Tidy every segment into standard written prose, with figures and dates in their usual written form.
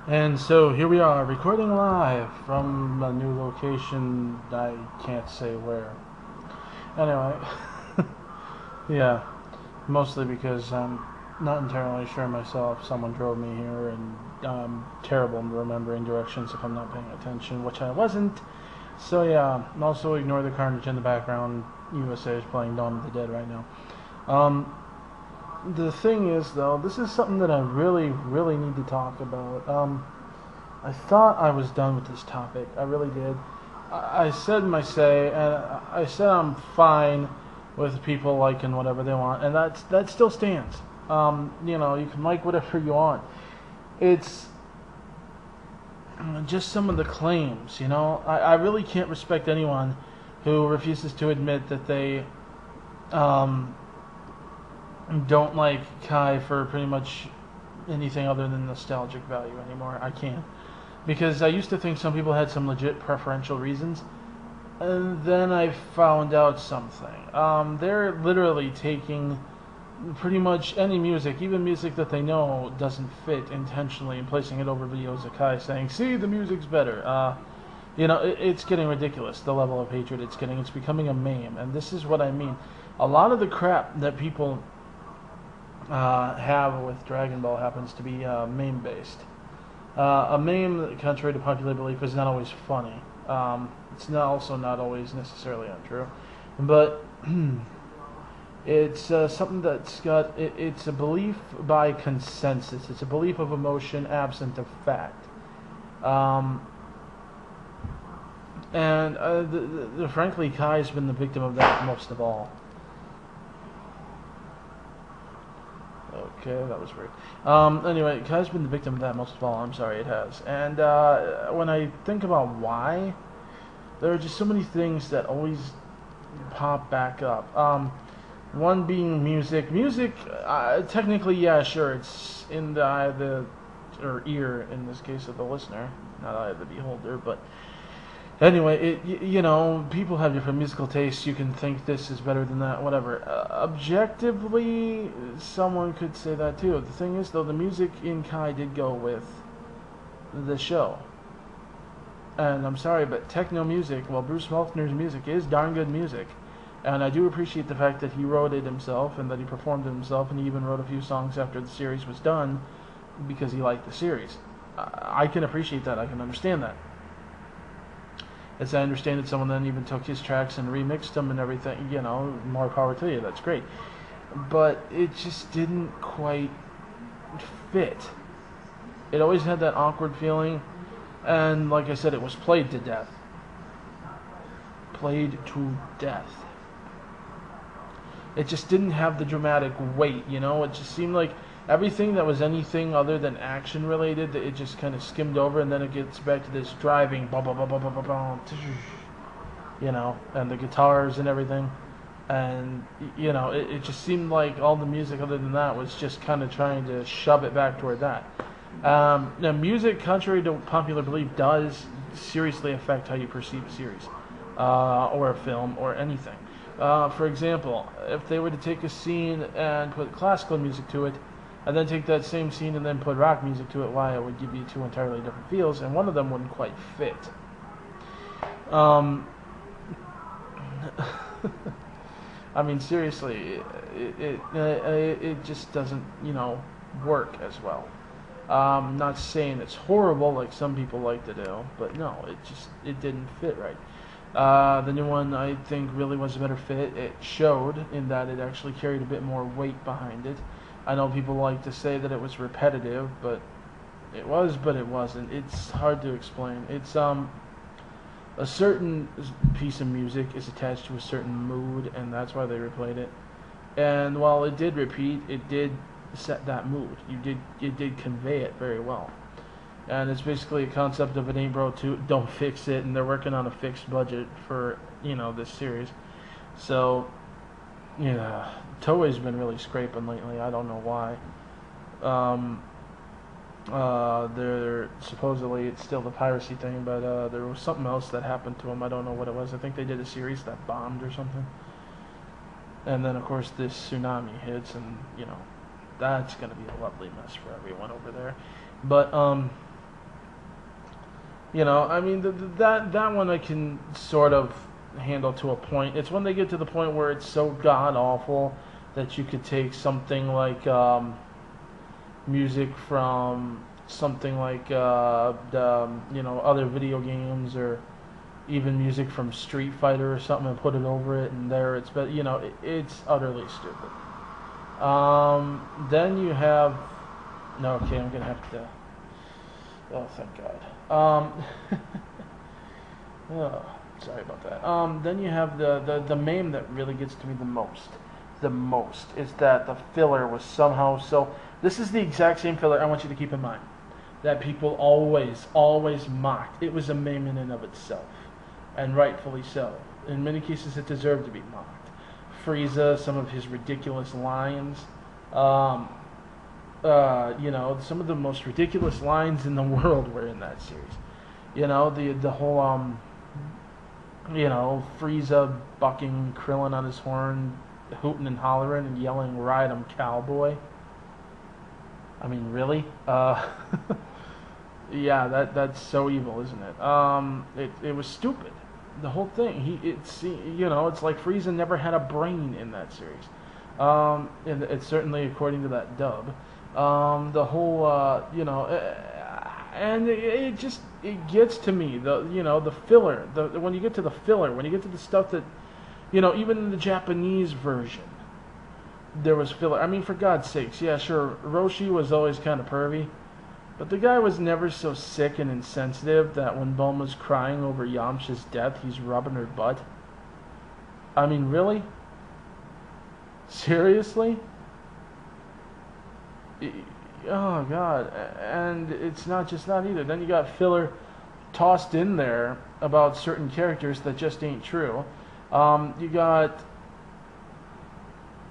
And so here we are, recording live from a new location. I can't say where. Anyway, yeah, mostly because I'm not entirely sure myself. Someone drove me here, and I'm terrible in remembering directions if I'm not paying attention, which I wasn't. So yeah, also ignore the carnage in the background. USA is playing Dawn of the Dead right now. Um, the thing is, though, this is something that I really need to talk about. I thought I was done with this topic. I really did. I said my say, and I said I'm fine with people liking whatever they want, and that still stands. You can like whatever you want. It's just some of the claims. I really can't respect anyone who refuses to admit that they um, don't like Kai for pretty much anything other than nostalgic value anymore. I can't. Because I used to think some people had some legit preferential reasons, and then I found out something. They're literally taking pretty much any music, even music that they know doesn't fit intentionally, and placing it over videos of Kai saying, "See, the music's better." It's getting ridiculous, the level of hatred it's getting. It's becoming a meme, and this is what I mean. A lot of the crap that people have with Dragon Ball happens to be meme-based. A meme, contrary to popular belief, is not always funny. Also not always necessarily untrue, but it's something that's it's a belief by consensus. It's a belief of emotion absent of fact. And frankly, Kai's been the victim of that most of all. Okay, that was weird. Anyway, Kai's been the victim of that most of all. I'm sorry, it has. And when I think about why, there are just so many things that always pop back up. One being music. Music, technically, yeah, sure, it's in the eye of or ear, in this case, of the listener, not eye of the beholder, but anyway, people have different musical tastes. You can think this is better than that, whatever. Objectively, someone could say that too. The thing is, though, the music in Kai did go with the show. And I'm sorry, but techno music, well, Bruce Faulkner's music is darn good music. And I do appreciate the fact that he wrote it himself and that he performed it himself, and he even wrote a few songs after the series was done because he liked the series. I can appreciate that. I can understand that. As I understand it, someone then even took his tracks and remixed them and everything. More power to you. That's great. But it just didn't quite fit. It always had that awkward feeling. And like I said, it was played to death. Played to death. It just didn't have the dramatic weight, It just seemed like everything that was anything other than action related, it just kind of skimmed over, and then it gets back to this driving, and the guitars and everything, and it just seemed like all the music other than that was just kind of trying to shove it back toward that. Now, music, contrary to popular belief, does seriously affect how you perceive a series, or a film, or anything. For example, if they were to take a scene and put classical music to it, and then take that same scene and then put rock music to it, why, it would give you two entirely different feels, and one of them wouldn't quite fit. I mean, seriously, it just doesn't, work as well. Not saying it's horrible like some people like to do, but no, it didn't fit right. The new one, I think, really was a better fit. It showed in that it actually carried a bit more weight behind it. I know people like to say that it was repetitive, but it was, but it wasn't. It's hard to explain. It's a certain piece of music is attached to a certain mood, and that's why they replayed it. And while it did repeat, it did set that mood. It did convey it very well. And it's basically a concept of it ain't broke, don't fix it, and they're working on a fixed budget for this series. So yeah, Toei's been really scraping lately. I don't know why. They're supposedly it's still the piracy thing, but there was something else that happened to them. I don't know what it was. I think they did a series that bombed or something. And then of course this tsunami hits, and that's gonna be a lovely mess for everyone over there. But You know, I mean, that one I can sort of handle to a point. It's when they get to the point where it's so god awful that you could take something like music from something like the other video games, or even music from Street Fighter or something, and put it over it, and there it's, but it's utterly stupid. Then you have, no, okay, I'm gonna have to. Oh, thank God. Oh, sorry about that. Then you have the meme that really gets to me the most. The most is that the filler was somehow so. This is the exact same filler I want you to keep in mind that people always mocked. It was a meme in and of itself, and rightfully so. In many cases, it deserved to be mocked. Frieza, some of his ridiculous lines. Some of the most ridiculous lines in the world were in that series. The whole Frieza bucking Krillin on his horn, hooting and hollering and yelling, "Ride 'em, cowboy." I mean, really? Yeah, that's so evil, isn't it? It was stupid. The whole thing. It's like Frieza never had a brain in that series. And it's certainly according to that dub. The whole, and it gets to me. The filler. When you get to the filler, when you get to the stuff that, even in the Japanese version, there was filler. I mean, for God's sakes, yeah, sure, Roshi was always kind of pervy, but the guy was never so sick and insensitive that when Bulma's crying over Yamcha's death, he's rubbing her butt. I mean, really? Seriously? Oh, God. And it's not just that either. Then you got filler tossed in there about certain characters that just ain't true. You got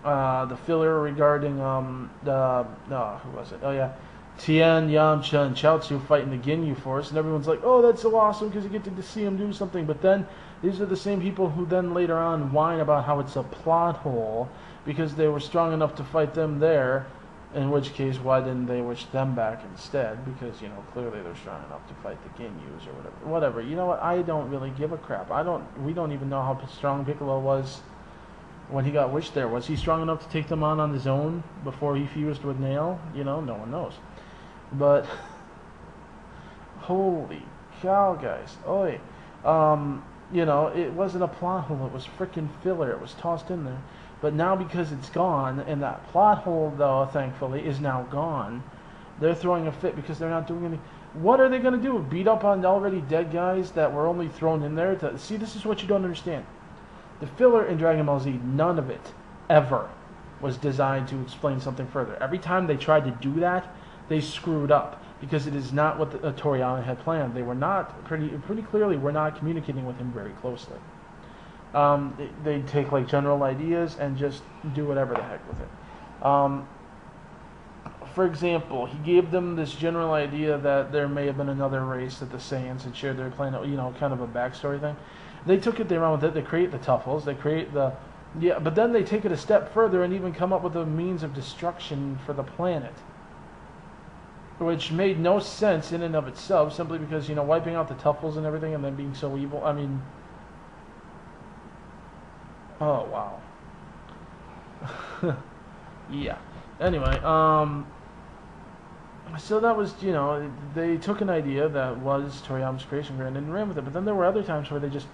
the filler regarding who was it? Oh yeah, Tien, Yamcha, and Chaozu fighting the Ginyu Force, and everyone's like, "Oh, that's so awesome because you get to see them do something." But then these are the same people who then later on whine about how it's a plot hole because they were strong enough to fight them there. In which case, why didn't they wish them back instead? Because clearly they're strong enough to fight the Ginyus or whatever. Whatever. You know what? I don't really give a crap. We don't even know how strong Piccolo was when he got wished there. Was he strong enough to take them on his own before he fused with Nail? No one knows. But holy cow, guys! Oi, it wasn't a plot hole. It was freaking filler. It was tossed in there. But now because it's gone, and that plot hole, though, thankfully, is now gone, they're throwing a fit because they're not doing any. What are they going to do? Beat up on already dead guys that were only thrown in there? See, this is what you don't understand. The filler in Dragon Ball Z, none of it, ever, was designed to explain something further. Every time they tried to do that, they screwed up. Because it is not what Toriyama had planned. They were not, pretty clearly, were not communicating with him very closely. They take like general ideas and just do whatever the heck with it. For example, he gave them this general idea that there may have been another race that the Saiyans had shared their planet, kind of a backstory thing. They took it, they ran with it, they create the Tuffles, they create but then they take it a step further and even come up with a means of destruction for the planet. Which made no sense in and of itself, simply because, wiping out the Tuffles and everything and then being so evil, I mean... Oh, wow. Yeah. Anyway, so that was, they took an idea that was Toriyama's creation and ran with it. But then there were other times where they just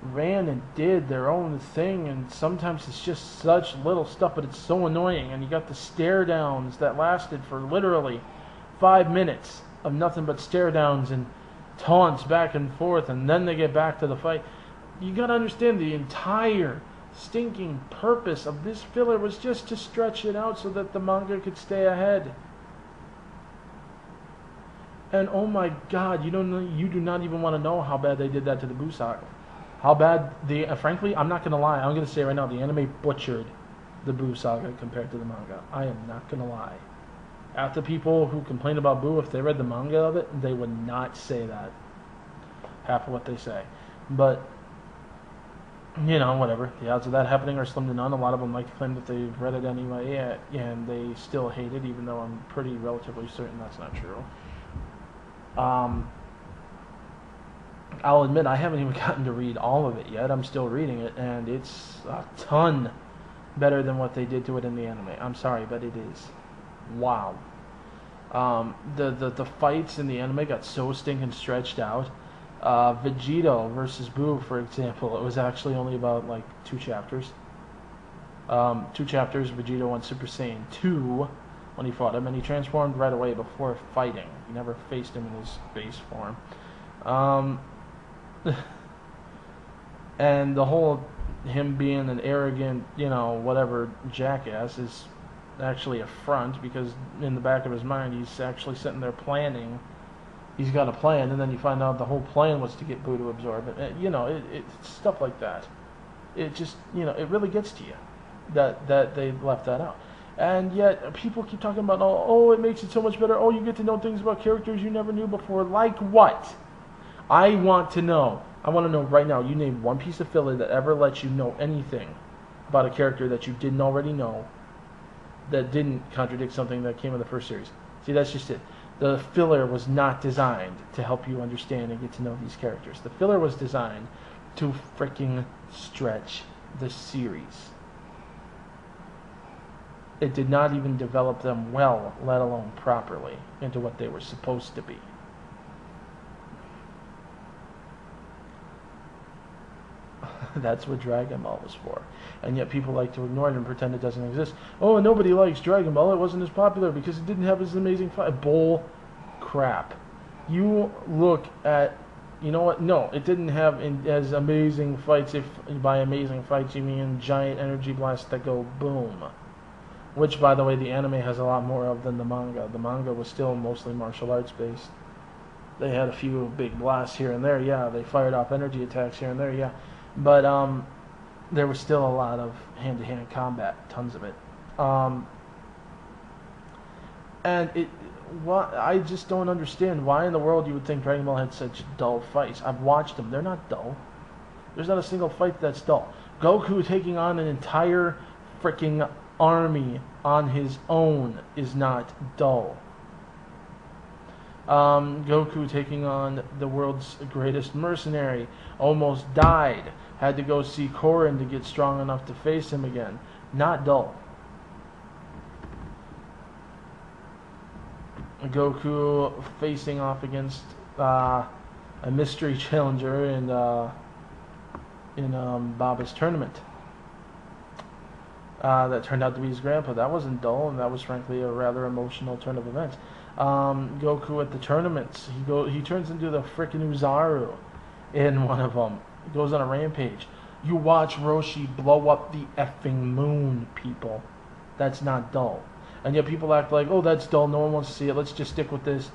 ran and did their own thing, and sometimes it's just such little stuff, but it's so annoying. And you got the stare downs that lasted for literally 5 minutes of nothing but stare downs and taunts back and forth, and then they get back to the fight. You gotta understand the entire stinking purpose of this filler was just to stretch it out so that the manga could stay ahead. And oh my God, you do not even want to know how bad they did that to the Buu saga. How bad frankly, I'm not gonna lie. I'm gonna say right now, the anime butchered the Buu saga compared to the manga. I am not gonna lie. After people who complain about Buu, if they read the manga of it, they would not say that. Half of what they say, but. Whatever. The odds of that happening are slim to none. A lot of them like to claim that they've read it anyway, and they still hate it, even though I'm pretty relatively certain that's not true. I'll admit I haven't even gotten to read all of it yet. I'm still reading it, and it's a ton better than what they did to it in the anime. I'm sorry, but it is. Wow. The fights in the anime got so stinking stretched out. Vegito versus Boo, for example, it was actually only about like 2 chapters. 2 chapters. Vegito went Super Saiyan 2 when he fought him, and he transformed right away before fighting. He never faced him in his base form. And the whole him being an arrogant, whatever jackass is actually a front, because in the back of his mind he's actually sitting there planning. He's got a plan, and then you find out the whole plan was to get Boo to absorb it. It's stuff like that. It just, it really gets to you that they left that out. And yet people keep talking about, oh, it makes it so much better. Oh, you get to know things about characters you never knew before. Like what? I want to know. I want to know right now. You name one piece of filler that ever lets you know anything about a character that you didn't already know, that didn't contradict something that came in the first series. See, that's just it. The filler was not designed to help you understand and get to know these characters. The filler was designed to freaking stretch the series. It did not even develop them well, let alone properly, into what they were supposed to be. That's what Dragon Ball was for. And yet people like to ignore it and pretend it doesn't exist. Oh, nobody likes Dragon Ball. It wasn't as popular because it didn't have as amazing fight. Bull crap. You look at... You know what? No, it didn't have as amazing fights. If by amazing fights you mean giant energy blasts that go boom. Which, by the way, the anime has a lot more of than the manga. The manga was still mostly martial arts based. They had a few big blasts here and there, yeah. They fired off energy attacks here and there, yeah. But there was still a lot of hand-to-hand combat, tons of it. I just don't understand why in the world you would think Dragon Ball had such dull fights. I've watched them; they're not dull. There's not a single fight that's dull. Goku taking on an entire freaking army on his own is not dull. Goku taking on the world's greatest mercenary, almost died, had to go see Korin to get strong enough to face him again. Not dull. Goku facing off against a mystery challenger in Baba's tournament. That turned out to be his grandpa. That wasn't dull, and that was frankly a rather emotional turn of events. Goku at the tournaments, he turns into the frickin' Uzaru in one of them. He goes on a rampage. You watch Roshi blow up the effing moon, people. That's not dull. And yet people act like, oh, that's dull. No one wants to see it. Let's just stick with this.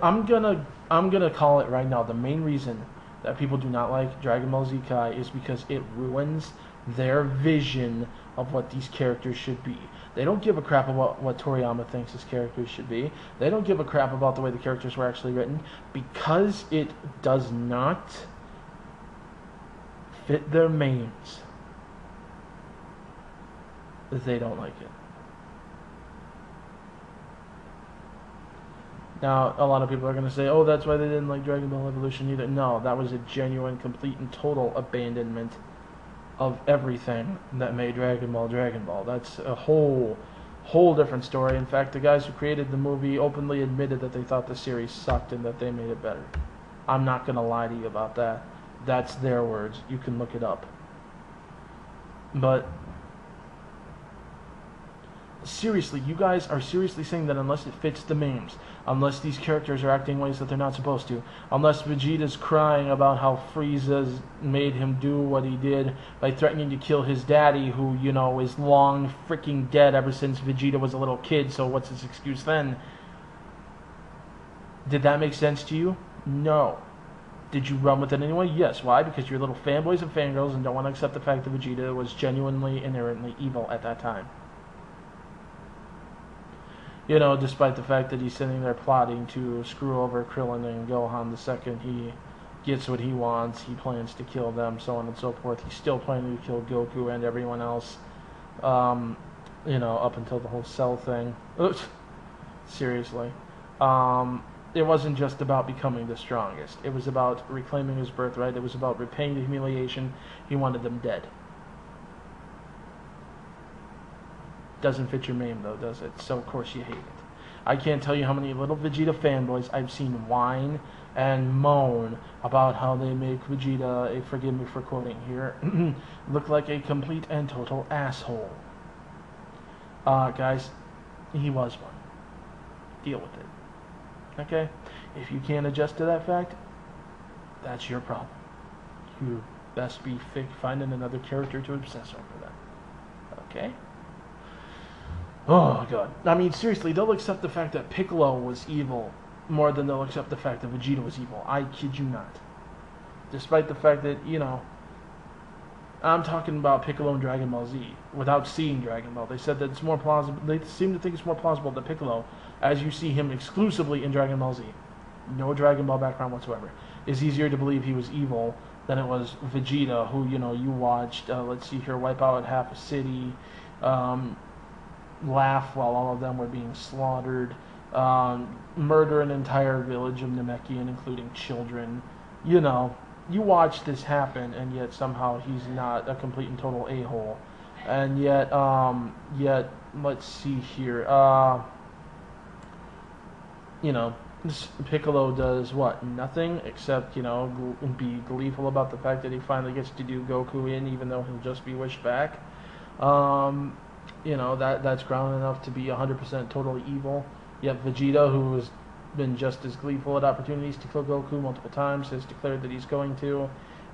I'm gonna call it right now. The main reason that people do not like Dragon Ball Z Kai is because it ruins their vision of what these characters should be. They don't give a crap about what Toriyama thinks his characters should be. They don't give a crap about the way the characters were actually written, because it does not fit their mains. They don't like it. Now, a lot of people are going to say, oh, that's why they didn't like Dragon Ball Evolution either. No, that was a genuine, complete, and total abandonment of everything that made Dragon Ball Dragon Ball. That's a whole different story. In fact, the guys who created the movie openly admitted that they thought the series sucked and that they made it better. I'm not going to lie to you about that. That's their words. You can look it up. But seriously, you guys are seriously saying that unless it fits the memes, unless these characters are acting ways that they're not supposed to, unless Vegeta's crying about how Frieza's made him do what he did by threatening to kill his daddy, who, is long freaking dead ever since Vegeta was a little kid, so what's his excuse then? Did that make sense to you? No. Did you run with it anyway? Yes. Why? Because you're little fanboys and fangirls and don't want to accept the fact that Vegeta was genuinely, inherently evil at that time. Despite the fact that he's sitting there plotting to screw over Krillin and Gohan the second he gets what he wants, he plans to kill them, so on and so forth. He's still planning to kill Goku and everyone else, up until the whole Cell thing. Oops. Seriously. it wasn't just about becoming the strongest. It was about reclaiming his birthright. It was about repaying the humiliation. He wanted them dead. Doesn't fit your meme though, does it? So of course you hate it. I can't tell you how many little Vegeta fanboys I've seen whine and moan about how they make Vegeta, forgive me for quoting here, look like a complete and total asshole. Guys, he was one. Deal with it. Okay? If you can't adjust to that fact, that's your problem. You best be finding another character to obsess over that. Okay? Oh, God. I mean, seriously, they'll accept the fact that Piccolo was evil more than they'll accept the fact that Vegeta was evil. I kid you not. Despite the fact that, you know, I'm talking about Piccolo and Dragon Ball Z without seeing Dragon Ball. They said that it's more plausible. They seem to think it's more plausible that Piccolo, as you see him exclusively in Dragon Ball Z, no Dragon Ball background whatsoever, is easier to believe he was evil than it was Vegeta, who, you know, you watched, let's see here, wipe out half a city, laugh while all of them were being slaughtered, murder an entire village of Namekian, including children. You know, you watch this happen, and yet somehow he's not a complete and total a-hole. And yet, let's see here, you know, Piccolo does what? Nothing except, you know, be gleeful about the fact that he finally gets to do Goku in, even though he'll just be wished back. You know, that's ground enough to be 100% totally evil. Yet Vegeta, who has been just as gleeful at opportunities to kill Goku multiple times, has declared that he's going to,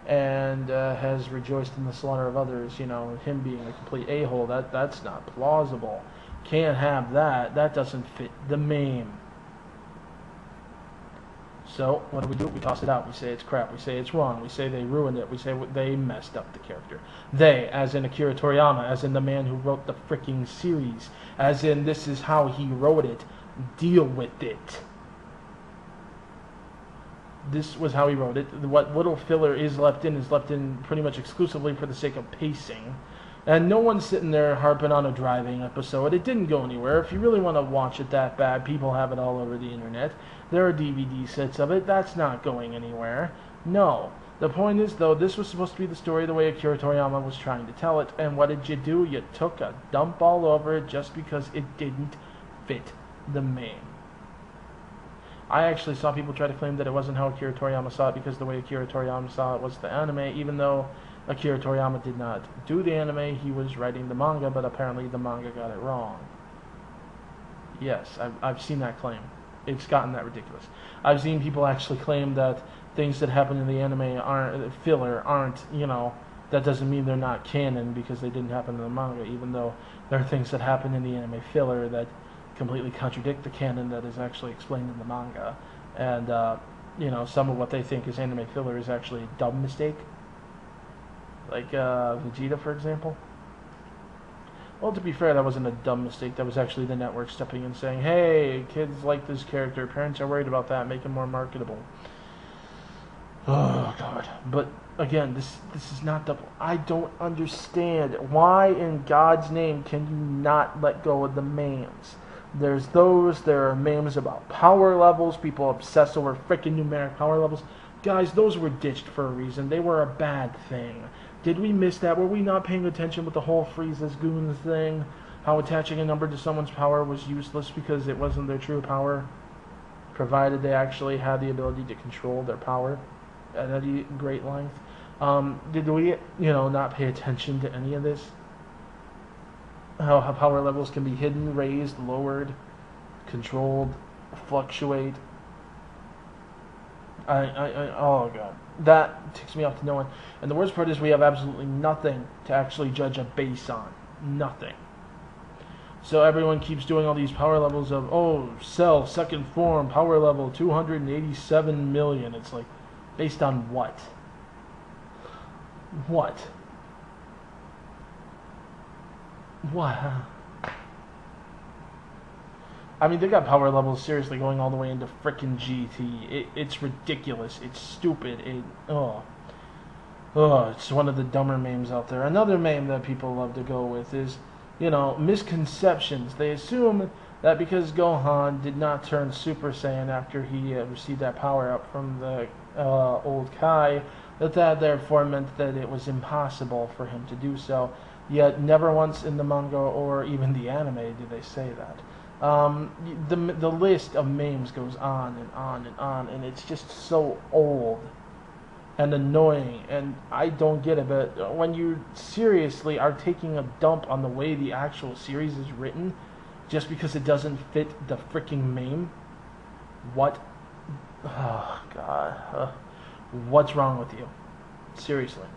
and has rejoiced in the slaughter of others. You know, him being a complete a-hole, that's not plausible. Can't have that. That doesn't fit the meme. So, what do? We toss it out. We say it's crap. We say it's wrong. We say they ruined it. We say they messed up the character. They, as in Akira Toriyama, as in the man who wrote the freaking series, as in this is how he wrote it. Deal with it. This was how he wrote it. What little filler is left in pretty much exclusively for the sake of pacing. And no one's sitting there harping on a driving episode. It didn't go anywhere. If you really want to watch it that bad, people have it all over the internet. There are DVD sets of it. That's not going anywhere. No. The point is, though, this was supposed to be the story the way Akira Toriyama was trying to tell it. And what did you do? You took a dump all over it just because it didn't fit the meme. I actually saw people try to claim that it wasn't how Akira Toriyama saw it because the way Akira Toriyama saw it was the anime, even though Akira Toriyama did not do the anime, he was writing the manga, but apparently the manga got it wrong. Yes, I've seen that claim. It's gotten that ridiculous. I've seen people actually claim that things that happen in the anime aren't filler, you know, that doesn't mean they're not canon because they didn't happen in the manga, even though there are things that happen in the anime filler that completely contradict the canon that is actually explained in the manga. And, you know, some of what they think is anime filler is actually a dumb mistake. Like Vegeta, for example. Well, to be fair, that wasn't a dumb mistake. That was actually the network stepping in saying, hey, kids like this character. Parents are worried about that. Make him more marketable. Oh, God. But, again, this is not the... I don't understand. Why in God's name can you not let go of the memes? There are memes about power levels. People obsess over freaking numeric power levels. Guys, those were ditched for a reason. They were a bad thing. Did we miss that? Were we not paying attention with the whole Frieza's goons thing? How attaching a number to someone's power was useless because it wasn't their true power, provided they actually had the ability to control their power at any great length. Did we, not pay attention to any of this? How power levels can be hidden, raised, lowered, controlled, fluctuate. Oh God, that ticks me off to no end. And the worst part is we have absolutely nothing to actually judge a base on. Nothing. So everyone keeps doing all these power levels of, Cell, second form, power level 287 million. It's like, based on what? What? What? I mean, they got power levels seriously going all the way into frickin' GT. It's ridiculous. It's stupid. It's one of the dumber memes out there. Another meme that people love to go with is, misconceptions. They assume that because Gohan did not turn Super Saiyan after he received that power up from the old Kai, that therefore meant that it was impossible for him to do so. Yet never once in the manga or even the anime do they say that. The list of memes goes on and on and on, and it's just so old and annoying, and I don't get it. But when you seriously are taking a dump on the way the actual series is written, just because it doesn't fit the freaking meme, what? Oh God, what's wrong with you? Seriously,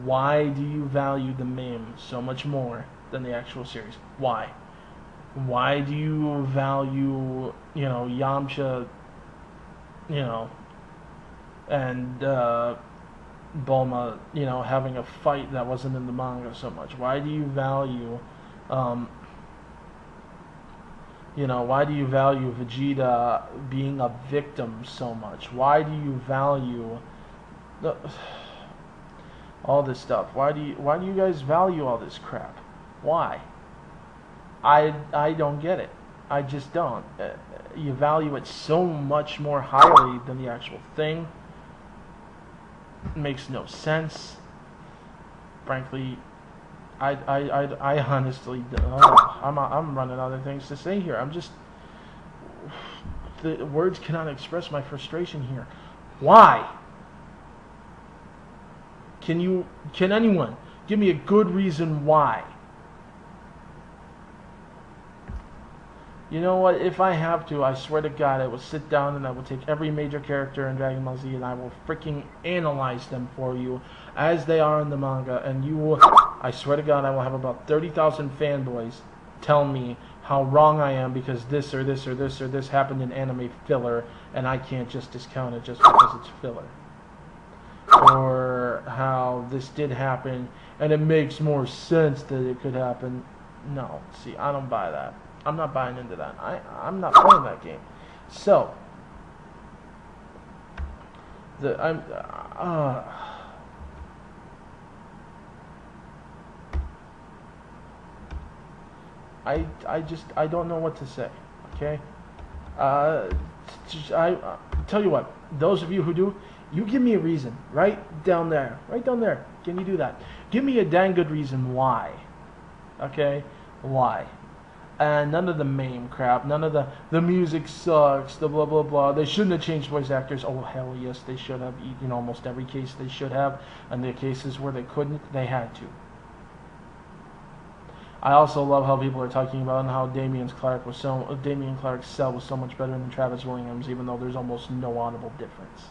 why do you value the meme so much more than the actual series? Why? Why do you value, Yamcha, and Bulma, having a fight that wasn't in the manga so much? Why do you value, why do you value Vegeta being a victim so much? Why do you value all this stuff? Why do you guys value all this crap? Why? I don't get it. I just don't. You value it so much more highly than the actual thing. It makes no sense. Frankly, I honestly, I'm running out of things to say here. The words cannot express my frustration here. Why? Can anyone give me a good reason why? You know what? If I have to, I swear to God, I will sit down and I will take every major character in Dragon Ball Z and I will freaking analyze them for you as they are in the manga. And you will, I swear to God, I will have about 30,000 fanboys tell me how wrong I am because this or this or this or this happened in anime filler, and I can't just discount it just because it's filler. Or how this did happen and it makes more sense that it could happen. No, see, I don't buy that. I'm not buying into that. I'm not playing that game. So I don't know what to say. Okay. I tell you what. Those of you who do, you give me a reason. Right down there. Right down there. Can you do that? Give me a dang good reason why. Okay. Why? And none of the meme crap, none of the music sucks, the blah blah blah. They shouldn't have changed voice actors. Oh hell yes, they should have. In almost every case they should have, and the cases where they couldn't, they had to. I also love how people are talking about how Damian Clark's cell was so much better than Travis Williams, even though there's almost no audible difference.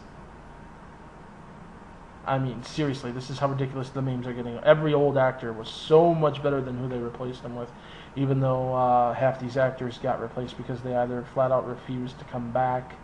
I mean, seriously, this is how ridiculous the memes are getting. Every old actor was so much better than who they replaced them with, even though half these actors got replaced because they either flat out refused to come back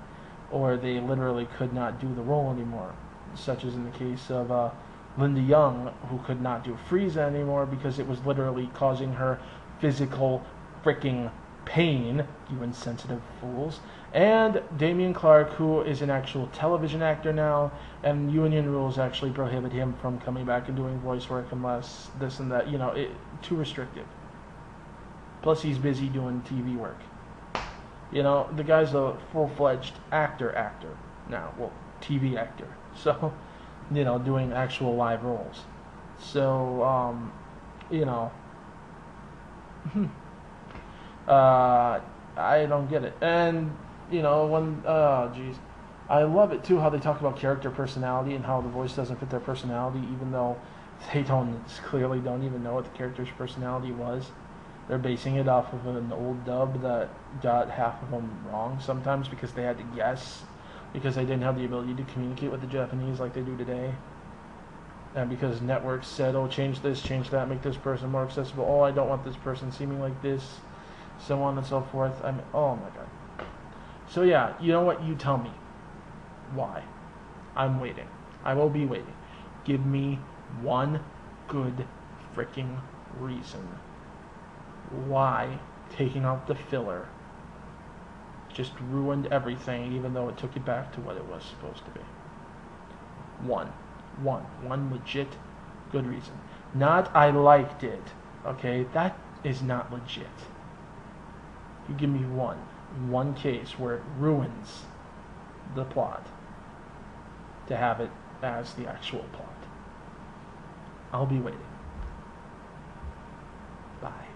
or they literally could not do the role anymore, such as in the case of Linda Young, who could not do Frieza anymore because it was literally causing her physical freaking pain, you insensitive fools. And Damian Clark, who is an actual television actor now, and union rules actually prohibit him from coming back and doing voice work unless this and that, too restrictive. Plus he's busy doing TV work. The guy's a full-fledged actor now. Well, TV actor. So, doing actual live roles. So, I don't get it. And, I love it too how they talk about character personality and how the voice doesn't fit their personality, even though they clearly don't even know what the character's personality was. They're basing it off of an old dub that got half of them wrong sometimes because they had to guess, because they didn't have the ability to communicate with the Japanese like they do today. And because networks said, oh, change this, change that, make this person more accessible. Oh, I don't want this person seeming like this, so on and so forth. Oh my God. So yeah, you know what? You tell me. Why? I'm waiting. I will be waiting. Give me one good freaking reason why taking out the filler just ruined everything, even though it took it back to what it was supposed to be. One legit good reason. Not I liked it. Okay, that is not legit. You give me one case where it ruins the plot to have it as the actual plot. I'll be waiting. Bye.